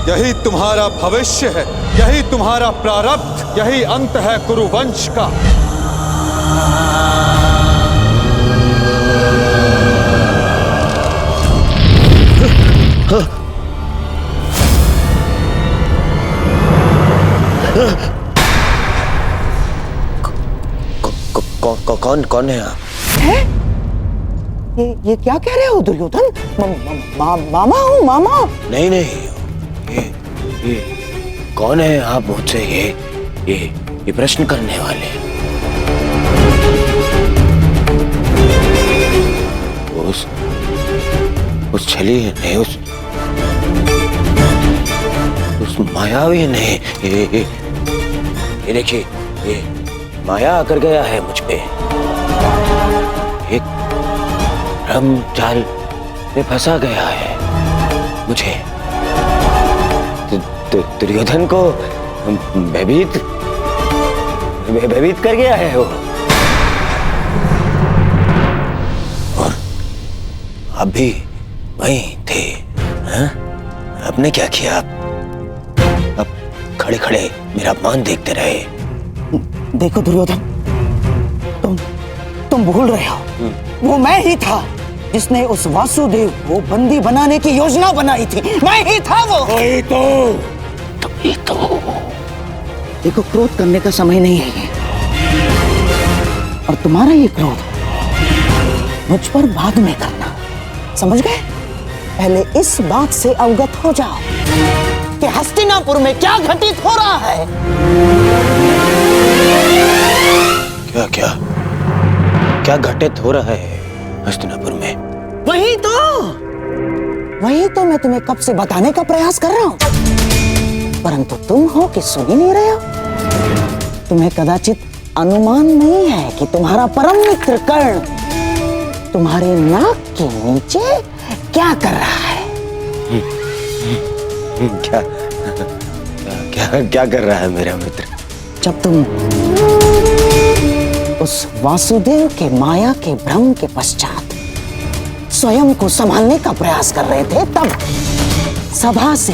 यही तुम्हारा भविष्य है, यही तुम्हारा प्रारब्ध, यही अंत है कुरुवंश का। कौन है आप? है? ये क्या कह रहे हो दुर्योधन? मामा हूँ, मामा। नहीं, ये कौन है आप मुझसे ये प्रश्न करने वाले? उस छली ने, उस मायावी ने, ये देखिए, ये माया आकर गया है मुझ पे। एक भ्रम जाल में फंसा गया है मुझे। दुर्योधन को भयभीत कर गया है वो। और आप भी वहीं थे, हाँ? आपने क्या किया? अब खड़े खड़े मेरा अपमान देखते रहे। देखो दुर्योधन, तुम भूल रहे हो, वो मैं ही था जिसने उस वासुदेव को बंदी बनाने की योजना बनाई थी। मैं ही था वो। वही तो। देखो, क्रोध करने का समय नहीं है ये। और तुम्हारा ये क्रोध मुझ पर बाद में करना, समझ गए? पहले इस बात से अवगत हो जाओ कि हस्तिनापुर में क्या घटित हो रहा है। क्या घटित हो रहा है हस्तिनापुर में? वही तो मैं तुम्हें कब से बताने का प्रयास कर रहा हूं, परंतु तुम हो कि सुन ही नहीं रहे हो। तुम्हें कदाचित अनुमान नहीं है कि तुम्हारा परम मित्र कर्ण तुम्हारे नाक के नीचे क्या कर रहा है। क्या कर रहा है मेरा मित्र? जब तुम उस वासुदेव के माया के भ्रम के पश्चात स्वयं को संभालने का प्रयास कर रहे थे, तब सभा से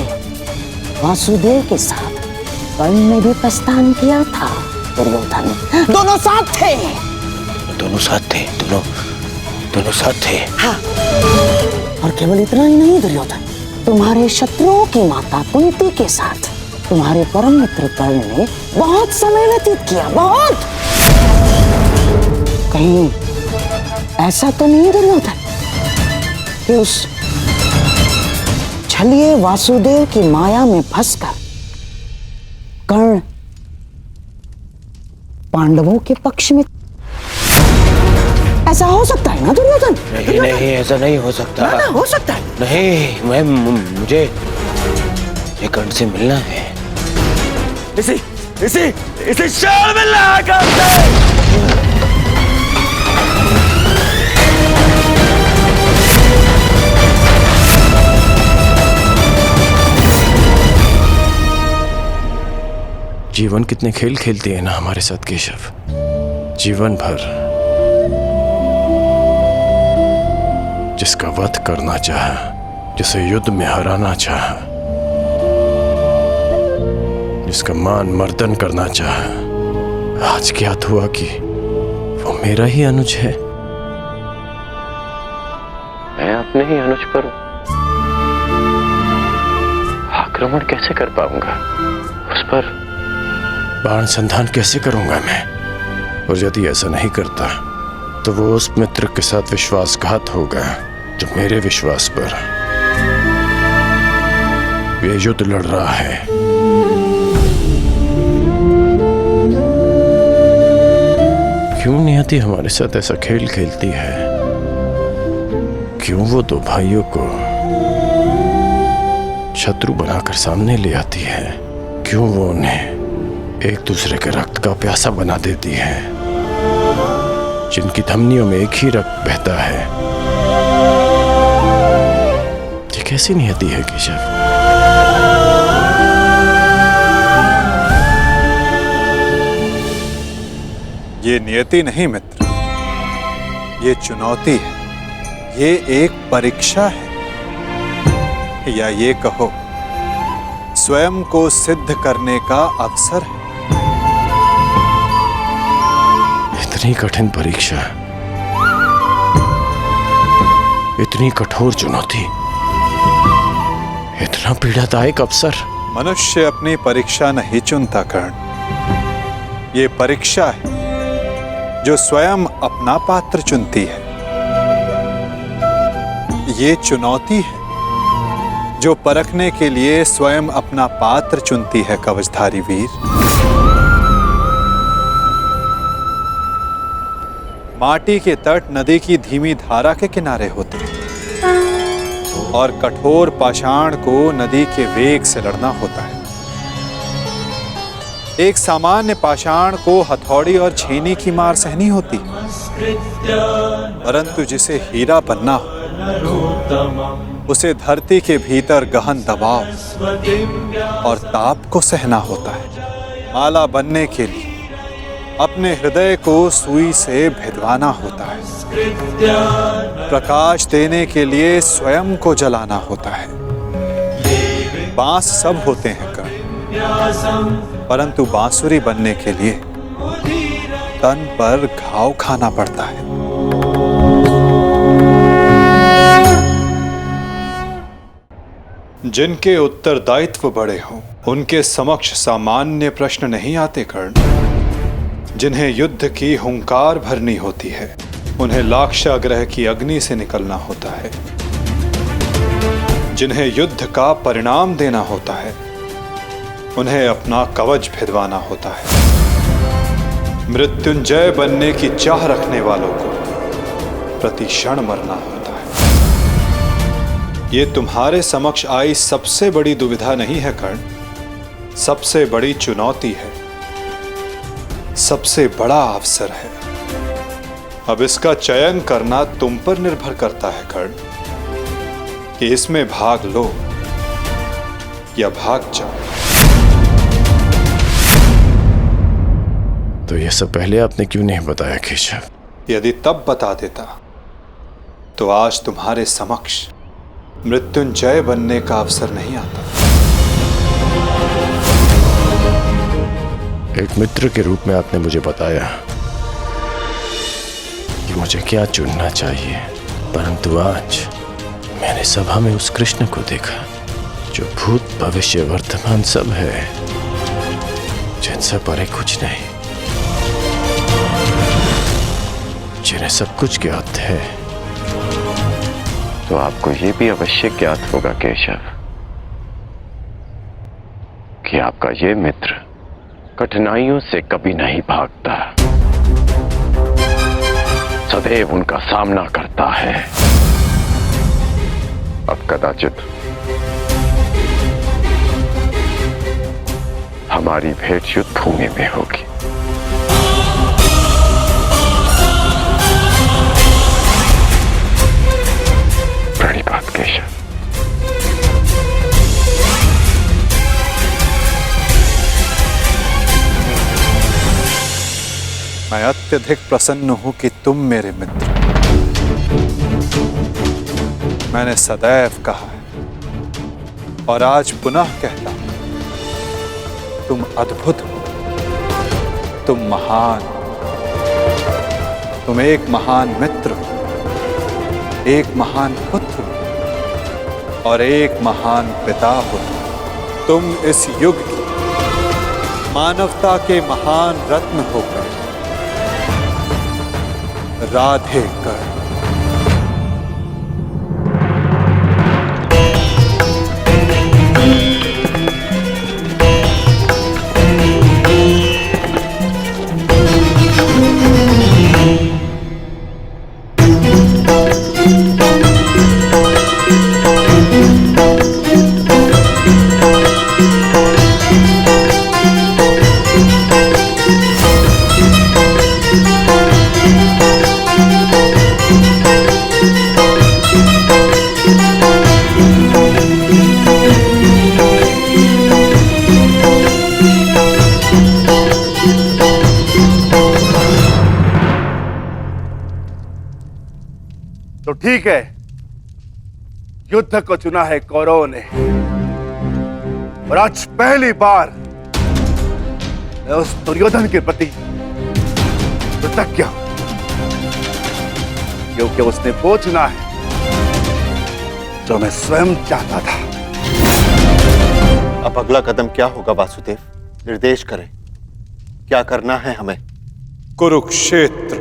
वासुदेव के साथ कर्ण ने भी प्रस्थान किया था। दुर्योधन, दोनों साथ थे। दोनों साथ थे। हाँ, और केवल इतना ही नहीं दुर्योधन, तुम्हारे शत्रुओं की माता कुंती के साथ तुम्हारे परम मित्र कर्ण ने बहुत समय व्यतीत किया, बहुत। कहीं ऐसा तो नहीं दुर्योधन कि उस छलिए वासुदेव की माया में फंसकर कर्ण पांडवों के पक्ष में? ऐसा हो सकता है ना दुर्योधन? नहीं, ऐसा नहीं हो सकता। ना, हो सकता है। नहीं, मुझे कर्ण से मिलना है। इसे शाल मिलना है। जीवन कितने खेल खेलती है ना हमारे साथ केशव। जीवन भर जिसका वध करना चाहा, जिसे युद्ध में हराना चाहा, जिसका मान मर्दन करना चाहा, आज ज्ञात हुआ कि वो मेरा ही अनुज है। मैं अपने ही अनुज पर आक्रमण कैसे कर पाऊंगा? उस पर बाण संधान कैसे करूंगा मैं? और यदि ऐसा नहीं करता तो वो उस मित्र के साथ विश्वासघात होगा जो मेरे विश्वास पर ये युद्ध लड़ रहा है। क्यों नियति हमारे साथ ऐसा खेल खेलती है? क्यों वो दो भाइयों को शत्रु बनाकर सामने ले आती है? क्यों वो उन्हें एक दूसरे के रक्त का प्यासा बना देती है, जिनकी धमनियों में एक ही रक्त बहता है? ये कैसी नियति है केशव? ये नियति नहीं मित्र, ये चुनौती है, ये एक परीक्षा है, या ये कहो स्वयं को सिद्ध करने का अवसर है। इतनी कठिन परीक्षा, इतनी कठोर चुनौती, इतना पीड़ादायक अवसर। मनुष्य अपनी परीक्षा नहीं चुनता कर्ण, ये परीक्षा है जो स्वयं अपना पात्र चुनती है। ये चुनौती है जो परखने के लिए स्वयं अपना पात्र चुनती है कवचधारी वीर। माटी के तट नदी की धीमी धारा के किनारे होते हैं और कठोर पाषाण को नदी के वेग से लड़ना होता है। एक सामान्य पाषाण को हथौड़ी और छेनी की मार सहनी होती है, परंतु जिसे हीरा बनना हो उसे धरती के भीतर गहन दबाव और ताप को सहना होता है। माला बनने के लिए अपने हृदय को सुई से भिदवाना होता है। प्रकाश देने के लिए स्वयं को जलाना होता है। बांस सब होते हैं कर्ण, परंतु बांसुरी बनने के लिए तन पर घाव खाना पड़ता है। जिनके उत्तरदायित्व बड़े हों उनके समक्ष सामान्य प्रश्न नहीं आते कर्ण। जिन्हें युद्ध की हुंकार भरनी होती है उन्हें लाक्षागृह की अग्नि से निकलना होता है। जिन्हें युद्ध का परिणाम देना होता है उन्हें अपना कवच भिदवाना होता है। मृत्युंजय बनने की चाह रखने वालों को प्रति क्षण मरना होता है। ये तुम्हारे समक्ष आई सबसे बड़ी दुविधा नहीं है कर्ण, सबसे बड़ी चुनौती है, सबसे बड़ा अवसर है। अब इसका चयन करना तुम पर निर्भर करता है कर्ण कि इसमें भाग लो या भाग जाओ। तो यह सब पहले आपने क्यों नहीं बताया केशव? यदि तब बता देता तो आज तुम्हारे समक्ष मृत्युंजय बनने का अवसर नहीं आता। एक मित्र के रूप में आपने मुझे बताया कि मुझे क्या चुनना चाहिए, परंतु आज मैंने सभा में उस कृष्ण को देखा जो भूत भविष्य वर्तमान सब है, जिनसे परे कुछ नहीं, जिन्हें सब कुछ ज्ञात है। तो आपको ये भी अवश्य ज्ञात होगा केशव कि आपका ये मित्र कठिनाइयों से कभी नहीं भागता, सदैव उनका सामना करता है। अब कदाचित हमारी भेंट युद्ध भूमि में होगी। प्रणिपात केशव। मैं अत्यधिक प्रसन्न हूं कि तुम मेरे मित्र। मैंने सदैव कहा है और आज पुनः कहता हूं, तुम अद्भुत हो, तुम महान, तुम एक महान मित्र हो, एक महान पुत्र हो और एक महान पिता हो। तुम इस युग की मानवता के महान रत्न होकर राधे कर। तो ठीक है, युद्ध को चुना है कौरवों ने और आज पहली बार मैं उस दुर्योधन के प्रति कृतज्ञ हूं, क्योंकि उसने वो चुना है जो मैं स्वयं चाहता था। अब अगला कदम क्या होगा वासुदेव? निर्देश करें, क्या करना है हमें? कुरुक्षेत्र।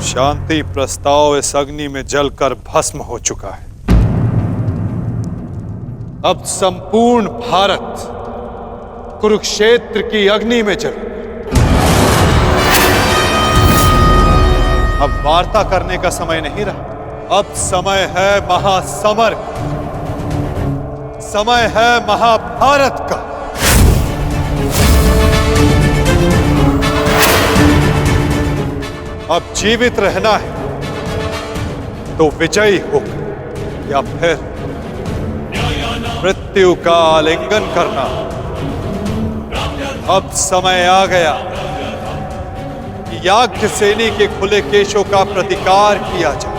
शांति प्रस्ताव इस अग्नि में जलकर भस्म हो चुका है। अब संपूर्ण भारत कुरुक्षेत्र की अग्नि में जल। अब वार्ता करने का समय नहीं रहा, अब समय है महासमर, समय है महाभारत का। अब जीवित रहना है तो विजयी होकर या फिर मृत्यु का आलिंगन करना। अब समय आ गया कि याज्ञसेनी के खुले केशों का प्रतिकार किया जाए।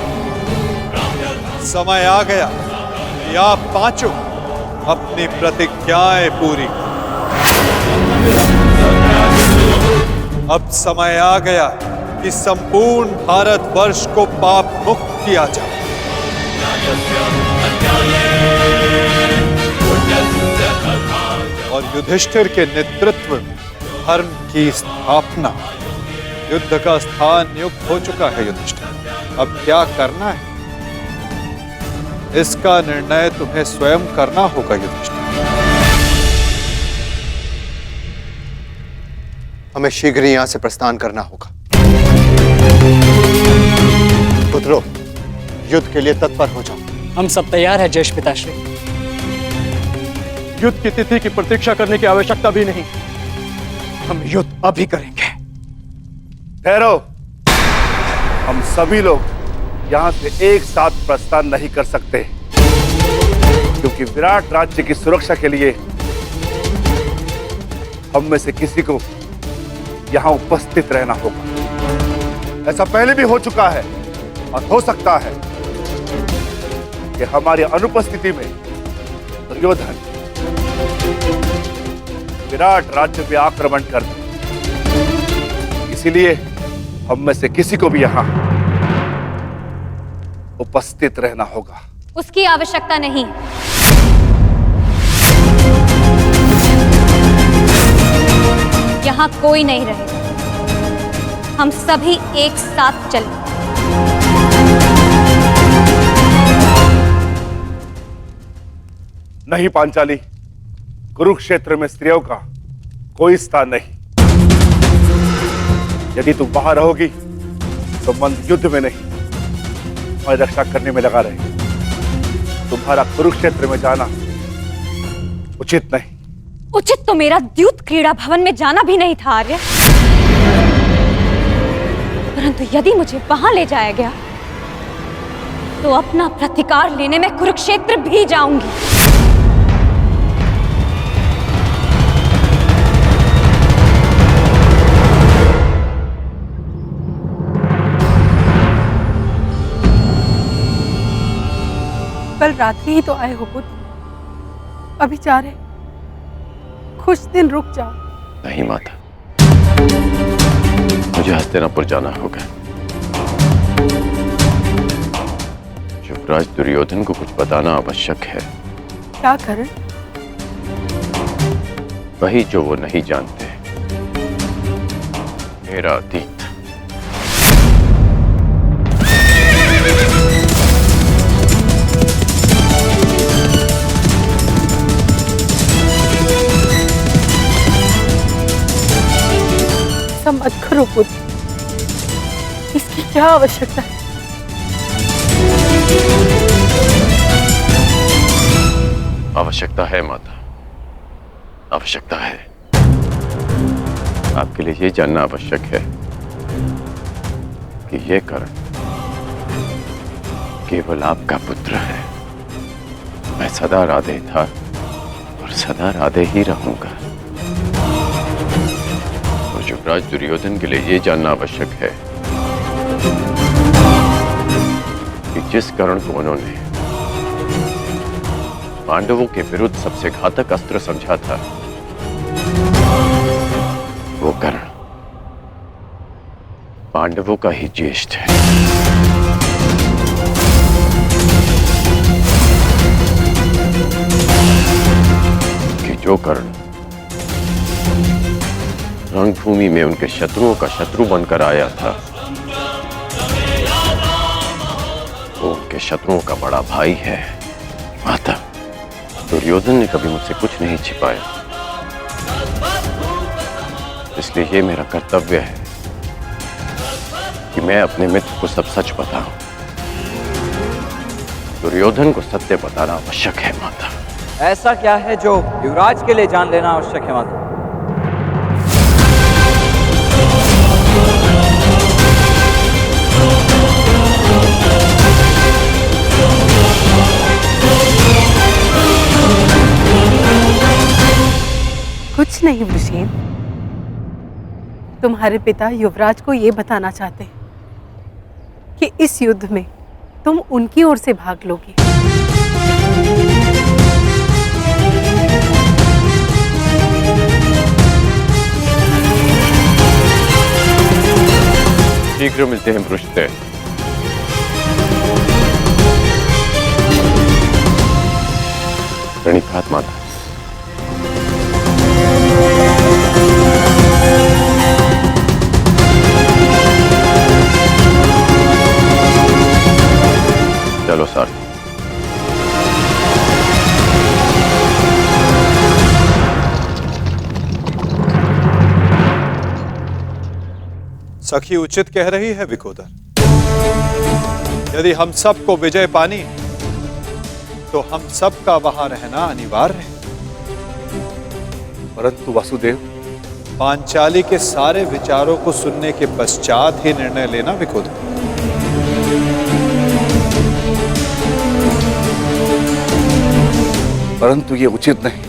समय आ गया कि आप पांचों अपनी प्रतिज्ञाएं पूरी करें। अब समय आ गया कि संपूर्ण भारतवर्ष को पाप मुक्त किया जाए। और युधिष्ठिर के नेतृत्व में धर्म की स्थापना। युद्ध का स्थान नियुक्त हो चुका है युधिष्ठिर। अब क्या करना है, इसका निर्णय तुम्हें स्वयं करना होगा युधिष्ठिर। हमें शीघ्र ही यहां से प्रस्थान करना होगा। पुत्रों, युद्ध के लिए तत्पर हो जाओ। हम सब तैयार हैं ज्येष्ठ पिताश्री। युद्ध की तिथि की प्रतीक्षा करने की आवश्यकता भी नहीं, हम युद्ध अभी करेंगे। ठहरो, हम सभी लोग यहां से एक साथ प्रस्थान नहीं कर सकते, क्योंकि विराट राज्य की सुरक्षा के लिए हम में से किसी को यहां उपस्थित रहना होगा। ऐसा पहले भी हो चुका है और हो सकता है कि हमारी अनुपस्थिति में दुर्योधन विराट राज्य पे आक्रमण कर दे। इसीलिए हम में से किसी को भी यहां उपस्थित रहना होगा। उसकी आवश्यकता नहीं। यहां कोई नहीं रहेगा, हम सभी एक साथ चलें। नहीं पांचाली, कुरुक्षेत्र में स्त्रियों का कोई स्थान नहीं। यदि तुम बाहर रहोगी तो मन युद्ध में नहीं, हमारी रक्षा करने में लगा रहेगा। तुम्हारा कुरुक्षेत्र में जाना उचित नहीं। उचित तो मेरा द्यूत क्रीड़ा भवन में जाना भी नहीं था आर्य, परंतु यदि मुझे वहां ले जाया गया तो अपना प्रतिकार लेने में कुरुक्षेत्र भी जाऊंगी। कल रात्रि ही तो आए हो पुत्र, अभी जा रहे? कुछ दिन रुक जाओ। नहीं माता, मुझे हस्तिनापुर जाना होगा। युवराज दुर्योधन को कुछ बताना आवश्यक है। क्या कारण? वही जो वो नहीं जानते, मेरा अतीत। मत करो पुत्र, इसकी क्या आवश्यकता है? आवश्यकता है माता, आवश्यकता है। आपके लिए ये जानना आवश्यक है कि ये कर्ण केवल आपका पुत्र है। मैं सदा राधे था और सदा राधे ही रहूंगा। और युवराज दुर्योधन के लिए ये जानना आवश्यक है कि जिस कर्ण को उन्होंने पांडवों के विरुद्ध सबसे घातक अस्त्र समझा था, वो कर्ण पांडवों का ही ज्येष्ठ है। कि जो कर्ण रणभूमि में उनके शत्रुओं का शत्रु बनकर आया था, वो उनके शत्रुओं का बड़ा भाई है। माता, दुर्योधन ने कभी मुझसे कुछ नहीं छिपाया, इसलिए ये मेरा कर्तव्य है कि मैं अपने मित्र को सब सच बताऊं। दुर्योधन को सत्य बताना आवश्यक है माता। ऐसा क्या है जो युवराज के लिए जान लेना आवश्यक है माता? कुछ नहीं वृषेण, तुम्हारे पिता युवराज को ये बताना चाहते हैं कि इस युद्ध में तुम उनकी ओर से भाग लोगे। शीघ्र मिलते हैं पृष्ठे। प्रणिपात माता। चलो सर। सखी उचित कह रही है विकोदर। यदि हम सबको विजय पानी तो हम सबका वहां रहना अनिवार्य है। परंतु वासुदेव, पांचाली के सारे विचारों को सुनने के पश्चात ही निर्णय लेना विकोदर। परंतु ये उचित नहीं।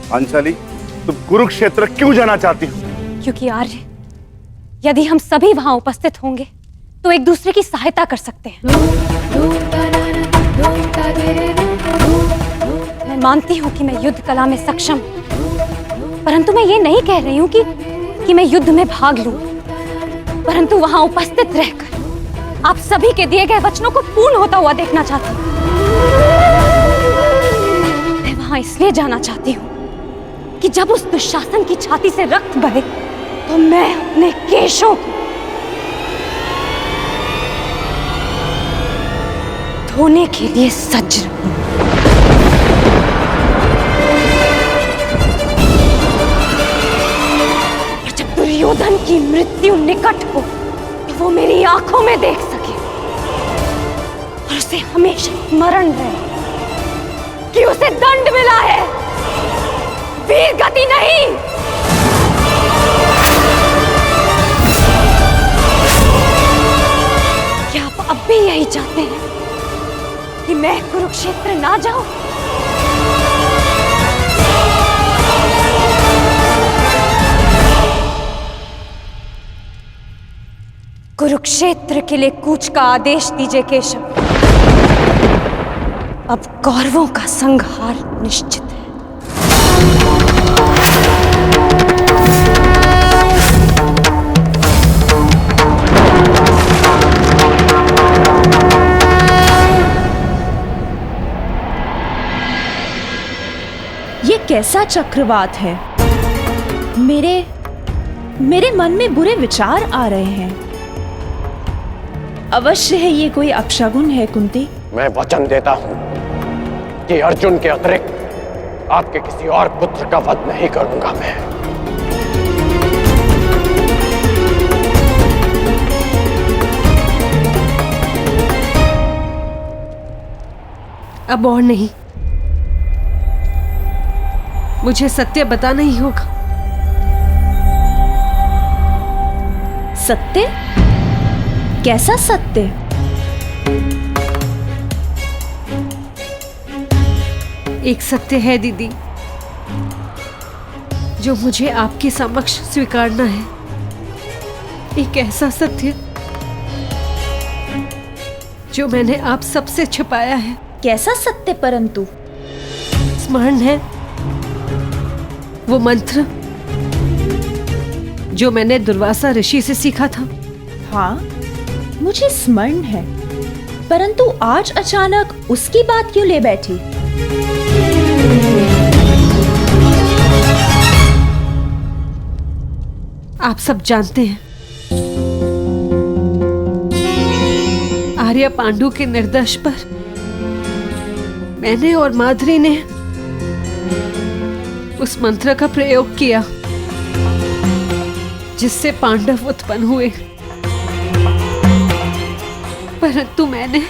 पांचाली, तुम कुरुक्षेत्र क्यों जाना चाहती हो? क्योंकि आर्य, यदि हम सभी वहां उपस्थित होंगे तो एक दूसरे की सहायता कर सकते हैं। मैं मानती हूं कि मैं युद्ध कला में सक्षम हूं, परंतु मैं ये नहीं कह रही हूं कि मैं युद्ध में भाग लूं, परंतु वहां उपस्थित रहकर आप सभी के दिए गए वचनों को पूर्ण होता हुआ देखना चाहती हूं। मैं वहां इसलिए जाना चाहती हूं कि जब उस दुशासन की छाती से रक्त बहे तो मैं अपने केशों को धोने के लिए सज्ज रहूं। और जब दुर्योधन की मृत्यु निकट हो तो वो मेरी आंखों में देख सके और उसे हमेशा स्मरण रहे कि उसे दंड मिला है, वीर गति नहीं। क्या आप अब भी यही चाहते हैं कि मैं कुरुक्षेत्र ना जाऊं? कुरुक्षेत्र के लिए कूच का आदेश दीजिए केशव। अब कौरवों का संहार निश्चित है। ये कैसा चक्रवात है? मेरे मन में बुरे विचार आ रहे हैं। अवश्य है ये कोई अपशगुन है कुंती। मैं वचन देता हूं कि अर्जुन के अतिरिक्त आपके किसी और पुत्र का वध नहीं करूंगा मैं। अब और नहीं, मुझे सत्य बताना ही होगा। सत्य? कैसा सत्य? एक सत्य है दीदी, जो मुझे आपके समक्ष स्वीकारना है। एक ऐसा सत्य जो मैंने आप सबसे छिपाया है। कैसा सत्य? परंतु स्मरण है वो मंत्र जो मैंने दुर्वासा ऋषि से सीखा था? हाँ, मुझे स्मरण है, परंतु आज अचानक उसकी बात क्यों ले बैठी? आप सब जानते हैं, आर्य पांडु के निर्देश पर मैंने और माधुरी ने उस मंत्र का प्रयोग किया जिससे पांडव उत्पन्न हुए, परंतु मैंने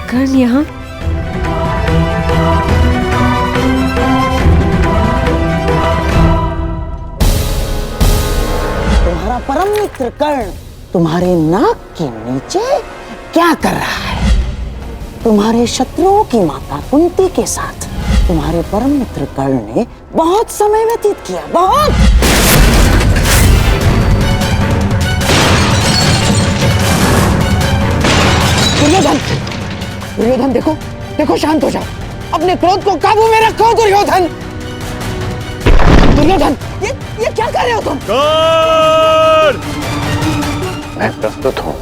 कर्ण यहाँ तुम्हारा परम मित्र कर्ण तुम्हारे नाक के नीचे क्या कर रहा है? तुम्हारे शत्रुओं की माता कुंती के साथ तुम्हारे परम मित्र कर्ण ने बहुत समय व्यतीत किया, बहुत। दुर्योधन, दुर्योधन देखो, देखो, शांत हो जाओ, अपने क्रोध को काबू में रखो। दुर्योधन, दुर्योधन, ये क्या कर रहे हो तुम? मैं प्रस्तुत हूं।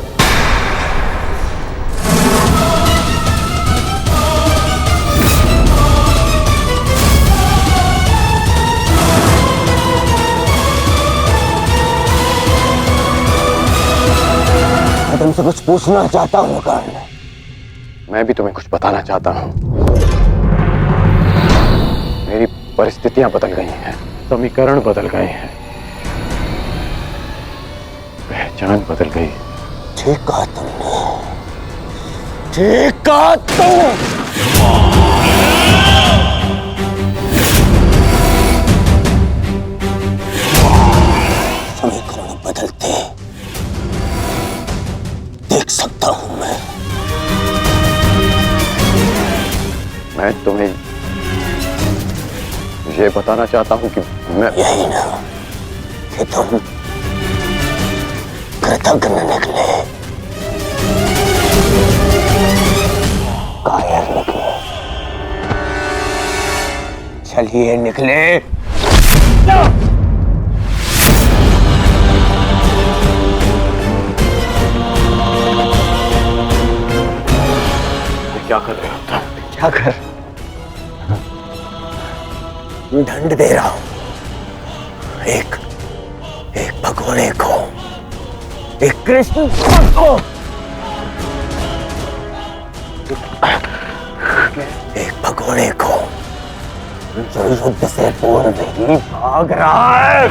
मैं तुमसे कुछ पूछना चाहता हूँ कर्ण। मैं भी तुम्हें कुछ बताना चाहता हूं। मेरी परिस्थितियां बदल गई हैं, समीकरण बदल गए हैं, पहचान बदल गई। ठीक कहा तुमने, ठीक कहा तुम। समीकरण बदलते देख सकता हूं मैं तुम्हें ये बताना चाहता हूं कि मैं यही ना कि तुम कृतज्ञ निकले, कायर निकले, चलिए निकले। क्या कर रहे हो तुम? क्या कर? दंड दे रहा हूं एक भगोड़े को, एक कृष्ण को, एक भगोड़े को जो युद्ध से पूर्व ही भाग रहा है।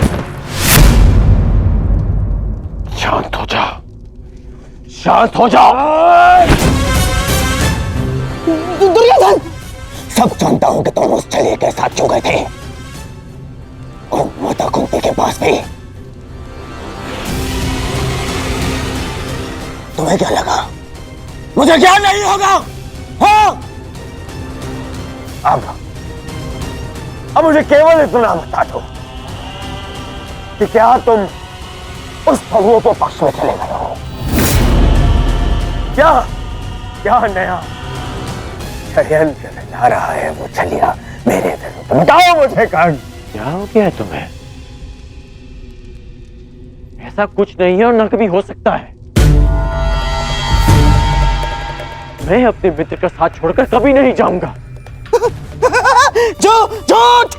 शांत हो जाओ, शांत हो जाओ। दुर्योधन, सब जानता हूं कि तुम उस छलिए के साथ क्यों गए थे, और माता कुंती के पास भी। तुम्हें क्या लगा मुझे क्या नहीं होगा? हाँ? अब मुझे केवल इतना बता दो कि क्या तुम उस छलिए के पक्ष में चले गए हो? क्या नया षड्यंत्र रचा रहा है वो छलिया मेरे विरुद्ध? बताओ मुझे कर्ण। क्या हो गया है तुम्हें? ऐसा कुछ नहीं है और न कभी हो सकता है। मैं अपने मित्र का साथ छोड़कर कभी नहीं जाऊंगा। झूठ!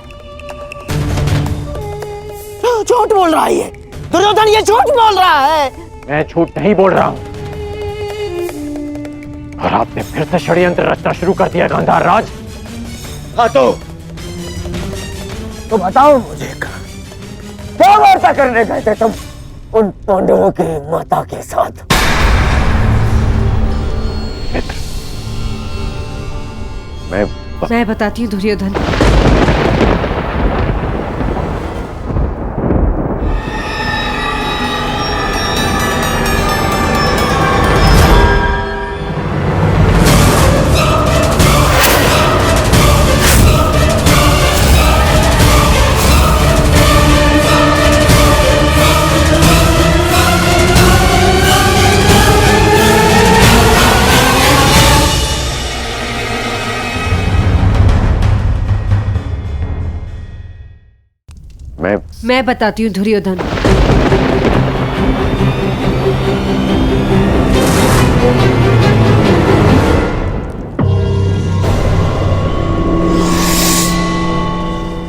झूठ बोल रहा है ये दुर्योधन, ये झूठ बोल रहा है। मैं झूठ नहीं बोल रहा हूं और आपने फिर से षड्यंत्र रचना शुरू कर दिया गांधार राज। हाँ तो बताओ मुझे, क्या वार्ता करने गए थे तुम उन पांडवों की माता के साथ? मित्र, मैं बताती हूँ दुर्योधन। मैं बताती हूँ दुर्योधन।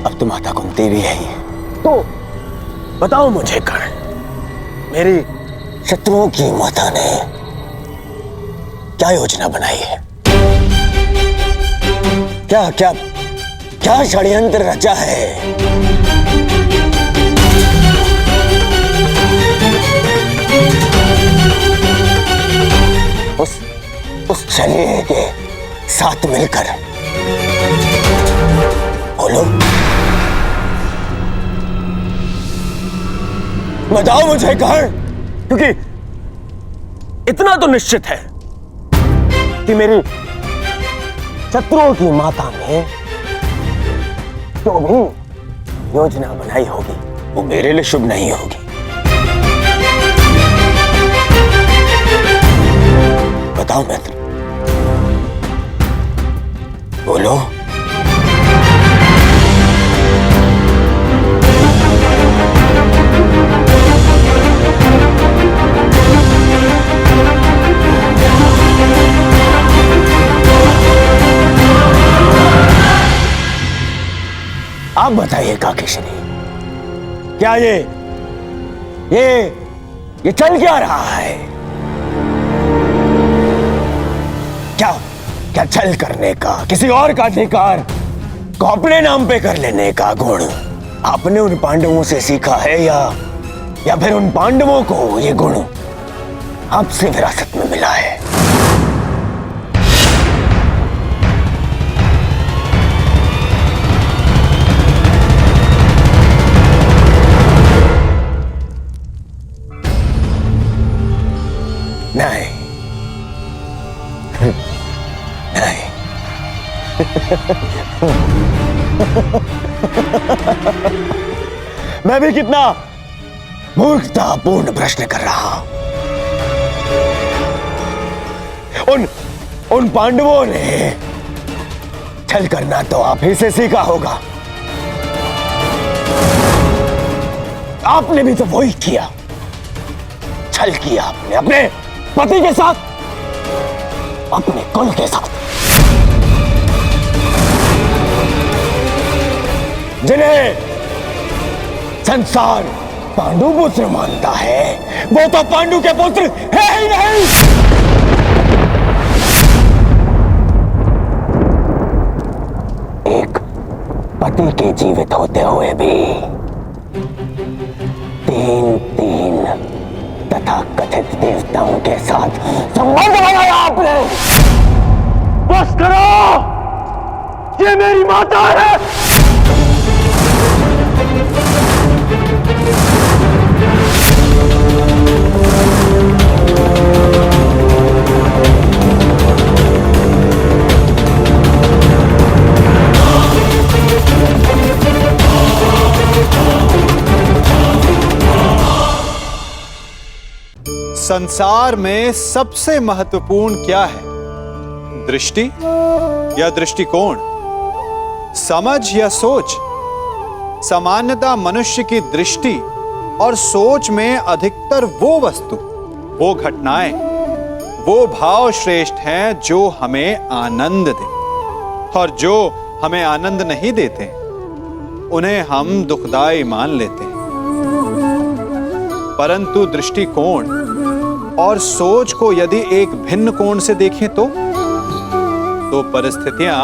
अब तो माता कुंती भी है ही, तो बताओ मुझे कर्ण, मेरी शत्रुओं की माता ने क्या योजना बनाई है? क्या क्या क्या षड्यंत्र रचा है? उस शरीर के साथ मिलकर बोलो, बताओ मुझे कर्ण, क्योंकि इतना तो निश्चित है कि मेरी शत्रुओं की माता ने जो भी योजना बनाई होगी वो मेरे लिए शुभ नहीं होगी। बताओ मित्र, बोलो। आप बताइए काकेश्वरी, क्या ये चल क्या रहा है? क्या छल करने का, किसी और का अधिकार को अपने नाम पे कर लेने का गुण आपने उन पांडवों से सीखा है, या फिर उन पांडवों को ये गुण आपसे विरासत में मिला है? नहीं नहीं मैं भी कितना मूर्खतापूर्ण प्रश्न कर रहा हूं। उन पांडवों ने छल करना तो आप ही से सीखा होगा। आपने भी तो वही किया, छल किया आपने अपने पति के साथ, अपने कुल के साथ। जिन्हें संसार पांडु पुत्र मानता है वो तो पांडु के पुत्र है ही नहीं। एक पति के जीवित होते हुए भी तीन तथा कथित देवताओं के साथ संबंध बनाया आपने। बस करो, ये मेरी माता है। संसार में सबसे महत्वपूर्ण क्या है? दृष्टि या दृष्टिकोण, समझ या सोच? सामान्यतः मनुष्य की दृष्टि और सोच में अधिकतर वो वस्तु, वो घटनाएं, वो भाव श्रेष्ठ हैं जो हमें आनंद दें, और जो हमें आनंद नहीं देते उन्हें हम दुखदाई मान लेते हैं। परंतु दृष्टिकोण और सोच को यदि एक भिन्न कोण से देखें तो परिस्थितियां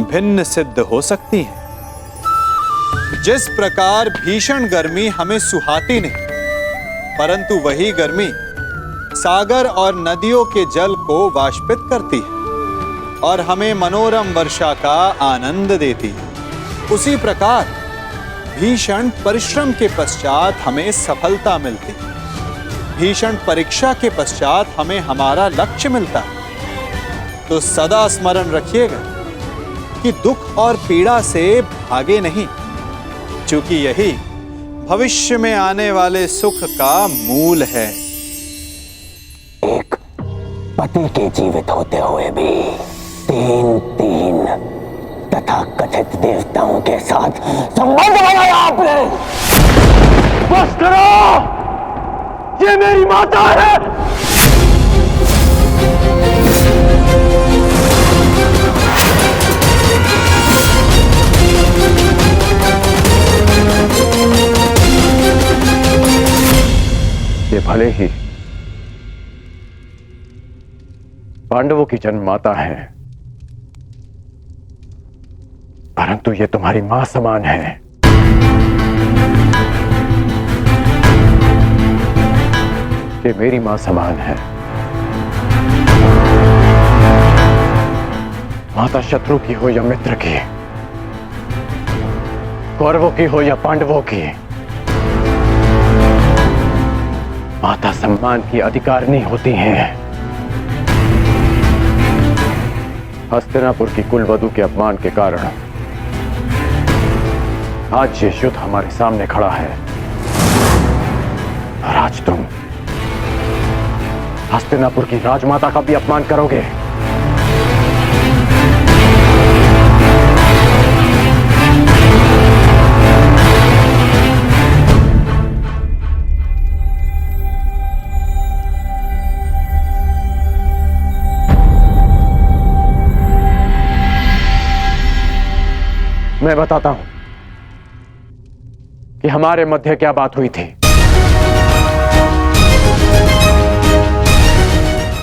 भिन्न सिद्ध हो सकती हैं। जिस प्रकार भीषण गर्मी हमें सुहाती नहीं, परंतु वही गर्मी सागर और नदियों के जल को वाष्पित करती है और हमें मनोरम वर्षा का आनंद देती है, उसी प्रकार भीषण परिश्रम के पश्चात हमें सफलता मिलती है। भीषण परीक्षा के पश्चात हमें हमारा लक्ष्य मिलता है। तो सदा स्मरण रखिएगा कि दुख और पीड़ा से भागे नहीं, क्योंकि यही भविष्य में आने वाले सुख का मूल है। एक पति के जीवित होते हुए भी तीन तथा कथित देवताओं के साथ संबंध बनाया आपने। बस करो, ये मेरी माता है। ये भले ही पांडवों की जन्ममाता है, परंतु ये तुम्हारी मां समान है। ये मेरी मां समान है। माता शत्रु की हो या मित्र की, कौरवों की हो या पांडवों की, माता सम्मान की अधिकारिणी होती हैं। हस्तिनापुर की कुलवधू के अपमान के कारण आज ये युद्ध हमारे सामने खड़ा है और आज तुम हस्तिनापुर की राजमाता का भी अपमान करोगे। मैं बताता हूं कि हमारे मध्य क्या बात हुई थी।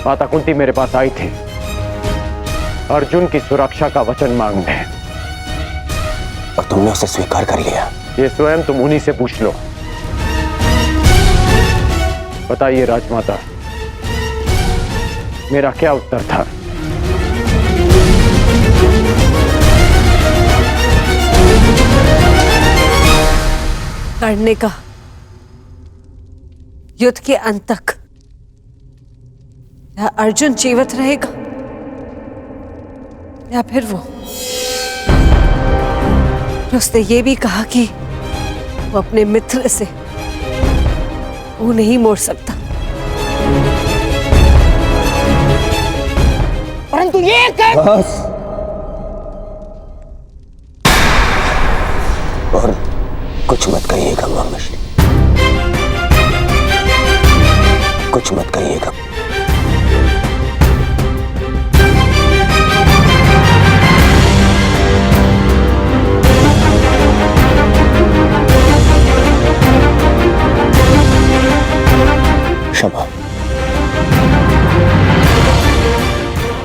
माता कुंती मेरे पास आई थी अर्जुन की सुरक्षा का वचन मांगने, और तुमने उसे स्वीकार कर लिया। ये स्वयं तुम उन्हीं से पूछ लो। बताइए राजमाता, मेरा क्या उत्तर था? लड़ने का, युद्ध के अंत तक या अर्जुन जीवित रहेगा या फिर वो। उसने ये भी कहा कि वो अपने मित्र से वो नहीं मोड़ सकता। परंतु ये बस। और कुछ मत कहिएगा मामश्री, कुछ मत कहिएगा। क्षमा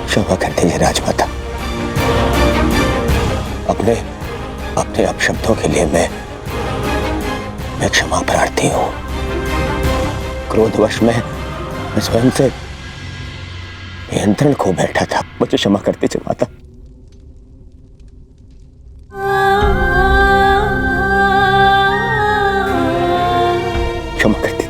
क्षमा कर दीजिए राजमाता। अपने अपशब्दों के लिए मैं क्षमा प्रार्थी हूं। क्रोधवश मैं स्वयं से नियंत्रण खो बैठा था। मुझे क्षमा कर दीजिए माता। क्षमा कर दीजिए।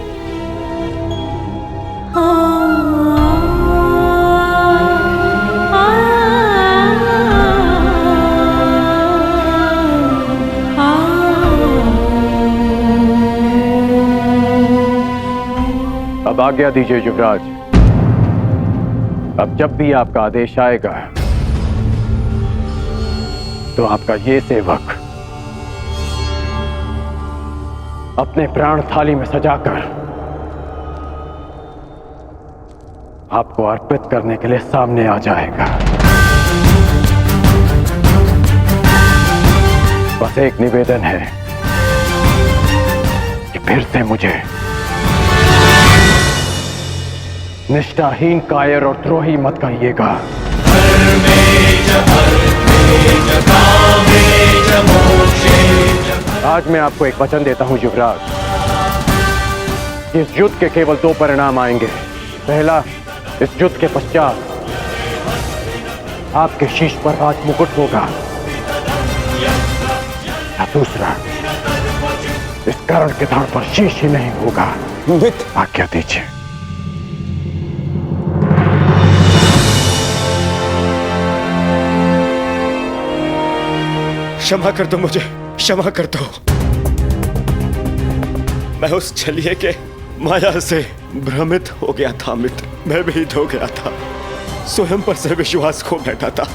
अब आज्ञा दीजिए युवराज। अब जब भी आपका आदेश आएगा तो आपका ये सेवक अपने प्राण थाली में सजाकर आपको अर्पित करने के लिए सामने आ जाएगा। बस एक निवेदन है कि फिर से मुझे निष्ठाहीन, कायर और द्रोही मत कहिएगा। आज मैं आपको एक वचन देता हूं युवराज। इस युद्ध के केवल 2 परिणाम आएंगे। पहला, इस युद्ध के पश्चात आपके शीश पर राज मुकुट होगा, या दूसरा, इस कर्ण के धड़ पर शीश ही नहीं होगा। आज्ञा दीजिए। क्षमा कर दो मुझे, क्षमा कर दो। मैं उस छलिए के माया से भ्रमित हो गया था मित्र। मैं भीत हो गया था, स्वयं पर से विश्वास खो बैठा था,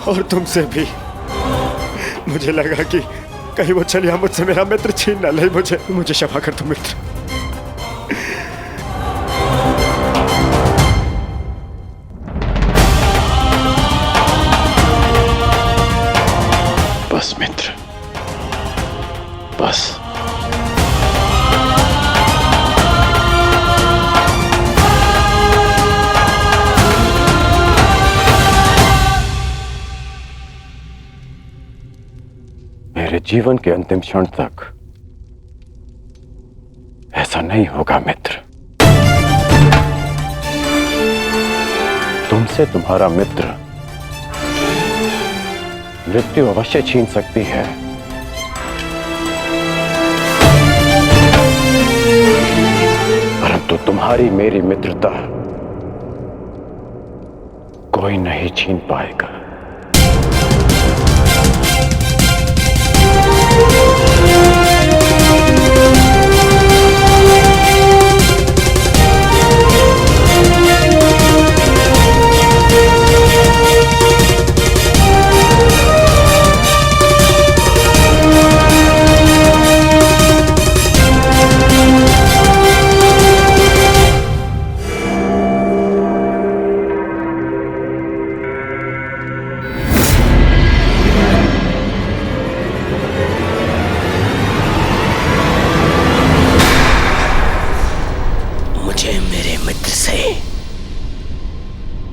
और तुमसे भी। मुझे लगा कि कहीं वो छलिया मुझसे मेरा मित्र छीन न ले। मुझे क्षमा कर दो मित्र। बस मित्र, बस। मेरे जीवन के अंतिम क्षण तक ऐसा नहीं होगा मित्र। तुमसे तुम्हारा मित्र मृत्यु अवश्य छीन सकती है, परंतु तुम्हारी मेरी मित्रता कोई नहीं छीन पाएगा।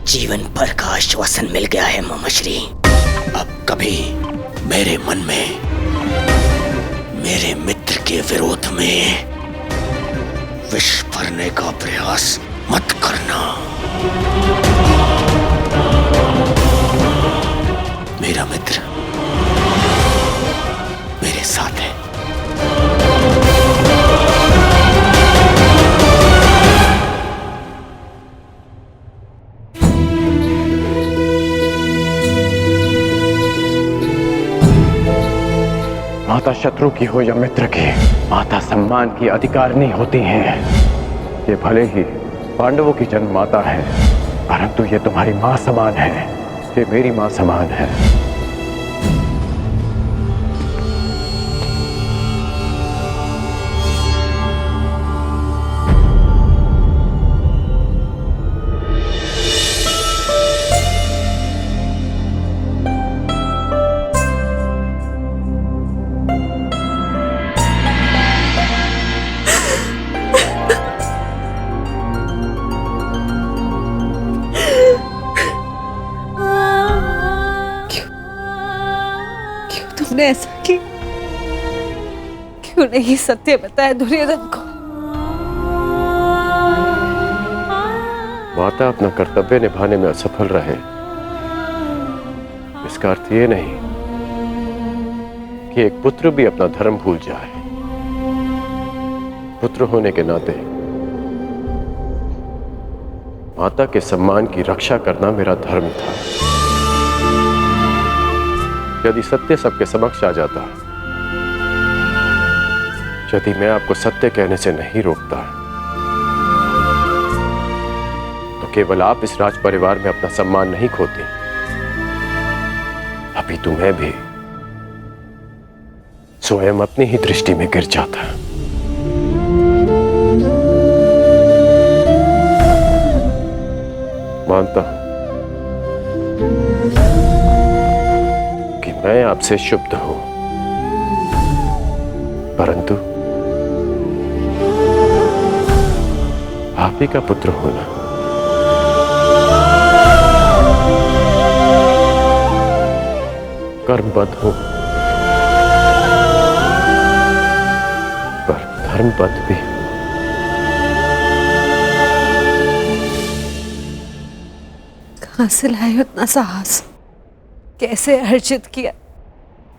जीवन भर का आश्वासन मिल गया है मामाश्री। अब कभी मेरे मन में मेरे मित्र के विरोध में विष भरने का प्रयास मत करना। मेरा मित्र मेरे साथ है। माता शत्रु की हो या मित्र की, माता सम्मान की अधिकारिणी होती हैं। ये भले ही पांडवों की जन्म माता है, परंतु ये तुम्हारी मां समान है। ये मेरी मां समान है। तुमने ऐसा क्यों नहीं सत्य बताया दुर्योधन को? माता अपना कर्तव्य निभाने में असफल रहे, इसका अर्थ ये नहीं कि एक पुत्र भी अपना धर्म भूल जाए। पुत्र होने के नाते माता के सम्मान की रक्षा करना मेरा धर्म था। यदि सत्य सबके समक्ष आ जाता, यदि मैं आपको सत्य कहने से नहीं रोकता, तो केवल आप इस राज परिवार में अपना सम्मान नहीं खोती, अभी तुम्हें भी स्वयं अपनी ही दृष्टि में गिर जाता। मानता हूं कि मैं आपसे क्षुब्ध हूं, परंतु आप ही का पुत्र होना कर्मबद्ध हो, पर धर्मबद्ध भी। कहां से लाए इतना साहस? कैसे अर्जित किया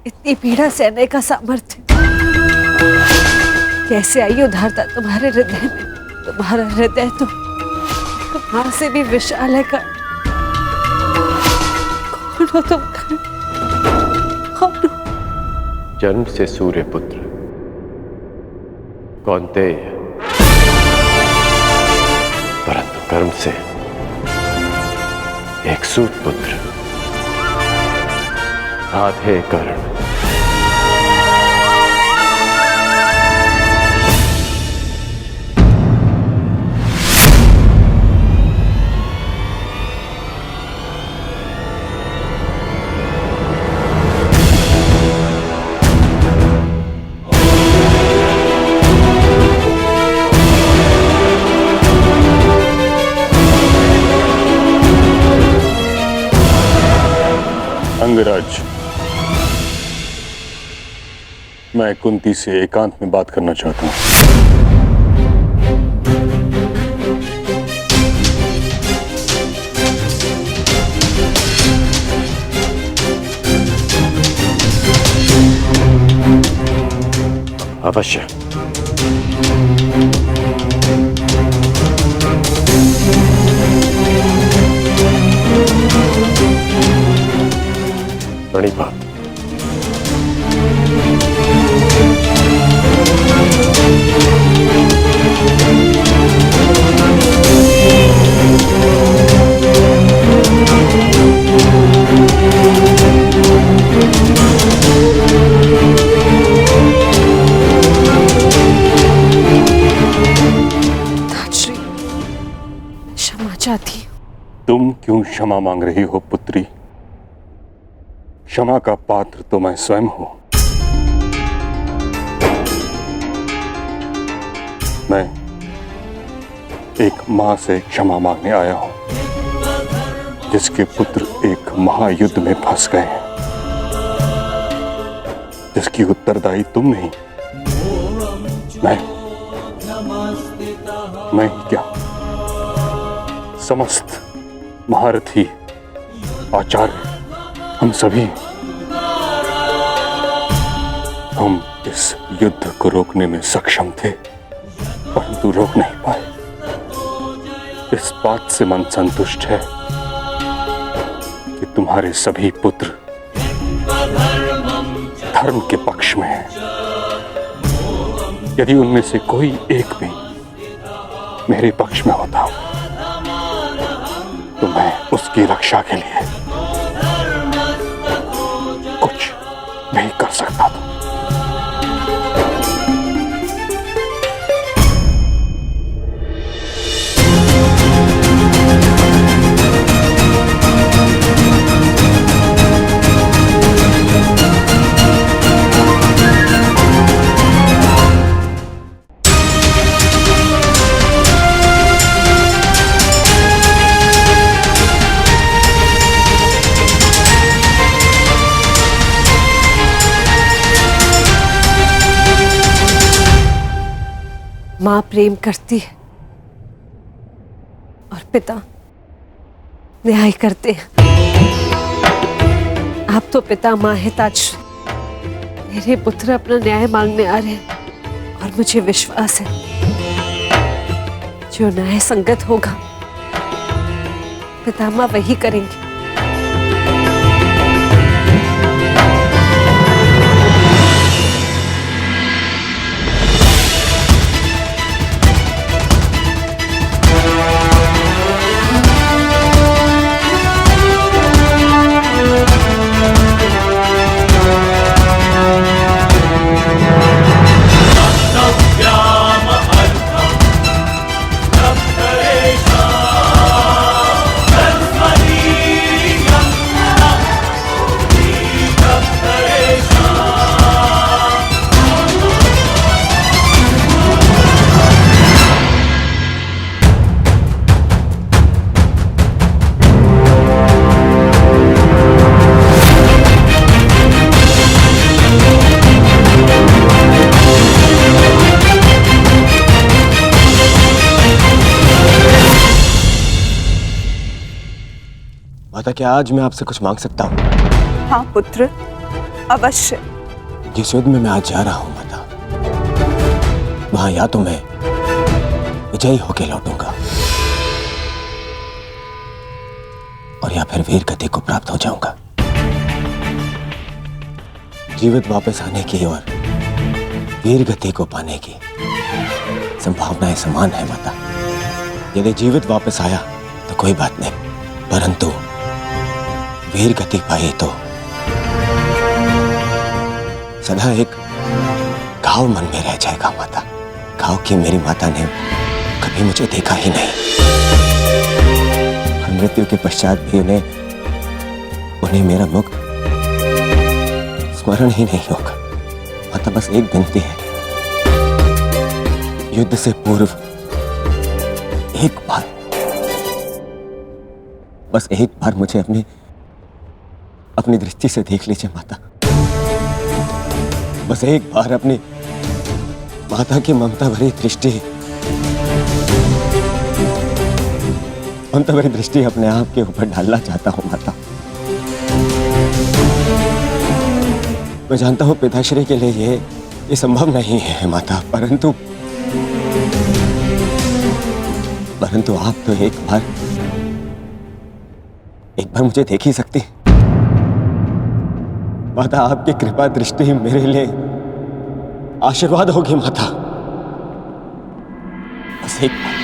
इतनी पीड़ा सहने का सामर्थ्य? कैसे आई उदारता तुम्हारे हृदय में? तुम्हारा हृदय तो कहां से भी विशाल है। कौन हो तुम? कौन हो? जन्म से सूर्य पुत्र कौन्तेय, परंतु कर्म से एक सूत पुत्र राधे कर्ण। अंगराज, मैं कुंती से एकांत में बात करना चाहता हूं। अवश्य। बड़ी बात। ताजश्री, क्षमा चाहती हूँ। तुम क्यों क्षमा मांग रही हो पुत्री? क्षमा का पात्र तो मैं स्वयं हूं। मैं एक मां से क्षमा मांगने आया हूं जिसके पुत्र एक महायुद्ध में फंस गए हैं, जिसकी उत्तरदायी तुम नहीं, मैं क्या, समस्त महारथी आचार्य, हम सभी हम इस युद्ध को रोकने में सक्षम थे, परंतु रोक नहीं पाए। इस बात से मन संतुष्ट है कि तुम्हारे सभी पुत्र धर्म के पक्ष में हैं। यदि उनमें से कोई एक भी मेरे पक्ष में होता तो मैं उसकी रक्षा के लिए कुछ नहीं कर सकता था। मां प्रेम करती है और पिता न्याय करते हैं। आप तो पिता मां है ताजश्री। मेरे पुत्र अपना न्याय मांगने आ रहे हैं और मुझे विश्वास है जो न्याय संगत होगा पितामह वही करेंगे। सरस्वती माता, क्या आज मैं आपसे कुछ मांग सकता हूँ? हाँ पुत्र, अवश्य। जिस युद्ध में मैं आज जा रहा हूँ माता, वहां या तो मैं विजयी होके लौटूंगा और या फिर वीर गति को प्राप्त हो जाऊंगा। जीवित वापस आने की और वीर गति को पाने की संभावनाएं समान है माता। यदि जीवित वापस आया तो कोई बात नहीं, परंतु वीर गति पाई तो सदा एक घाव मन में रह जाएगा माता। घाव की मेरी माता ने कभी मुझे देखा ही नहीं और मृत्यु के पश्चात भी उन्हें मेरा मुख स्मरण ही नहीं होगा माता। बस एक विनती है, युद्ध से पूर्व एक बार, बस एक बार मुझे अपनी दृष्टि से देख लीजिए माता। बस एक बार अपनी माता की ममता भरी दृष्टि अपने आप के ऊपर डालना चाहता हूं माता। मैं जानता हूं पिताश्री के लिए ये संभव नहीं है माता, परंतु आप तो एक बार मुझे देख ही सकती माता। आपकी कृपा दृष्टि मेरे लिए आशीर्वाद होगी माता। बस एक बार।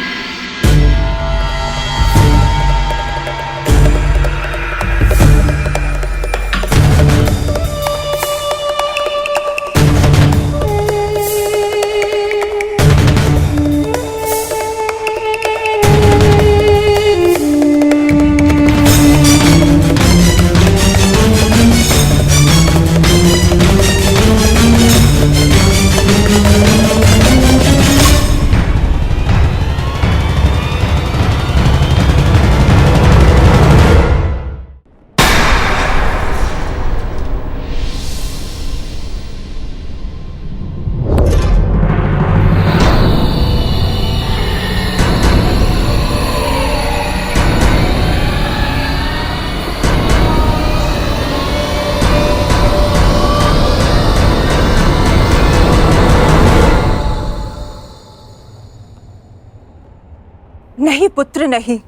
नहीं पुत्र नहीं,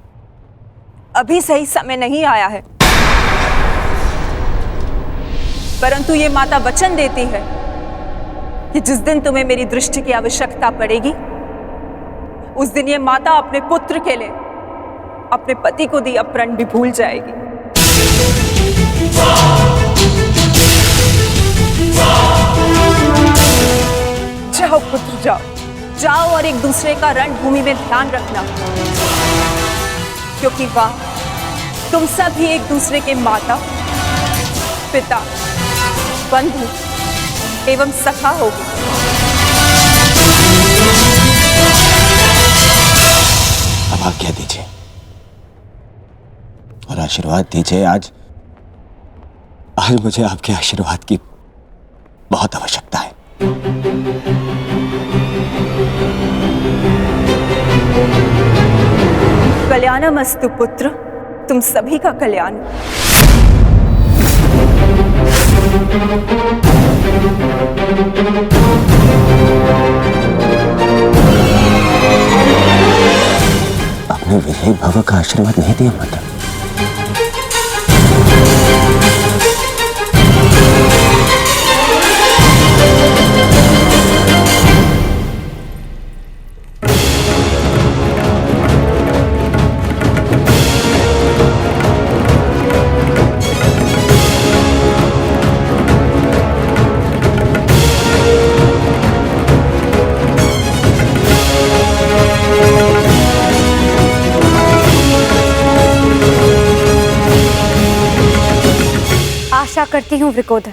अभी सही समय नहीं आया है। परंतु ये माता वचन देती है कि जिस दिन तुम्हें मेरी दृष्टि की आवश्यकता पड़ेगी, उस दिन ये माता अपने पुत्र के लिए अपने पति को दिया प्रण भी भूल जाएगी। जाओ पुत्र जाओ, जाओ और एक दूसरे का रणभूमि में ध्यान रखना, क्योंकि वहां तुम सब ही एक दूसरे के माता, पिता, बंधु एवं सखा होगी। अब आज्ञा दीजिए और आशीर्वाद दीजिए। आज मुझे आपके आशीर्वाद की बहुत आवश्यकता है। कल्याणमस्तु पुत्र, तुम सभी का कल्याण। आपने विजयी भव का आशीर्वाद नहीं दिया माता। आशा करती हूँ वृकोदर,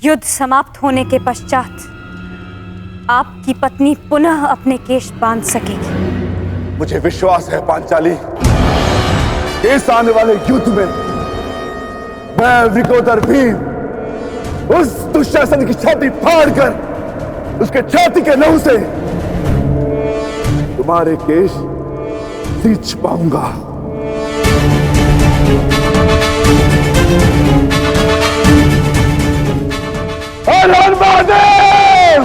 युद्ध समाप्त होने के पश्चात आपकी पत्नी पुनः अपने केश बांध सकेगी। मुझे विश्वास है पांचाली, इस आने वाले युद्ध में मैं वृकोदर भीम उस दुशासन की छाती फाड़कर उसके छाती के लहू से तुम्हारे केश सींच पाऊंगा। रणबहादुर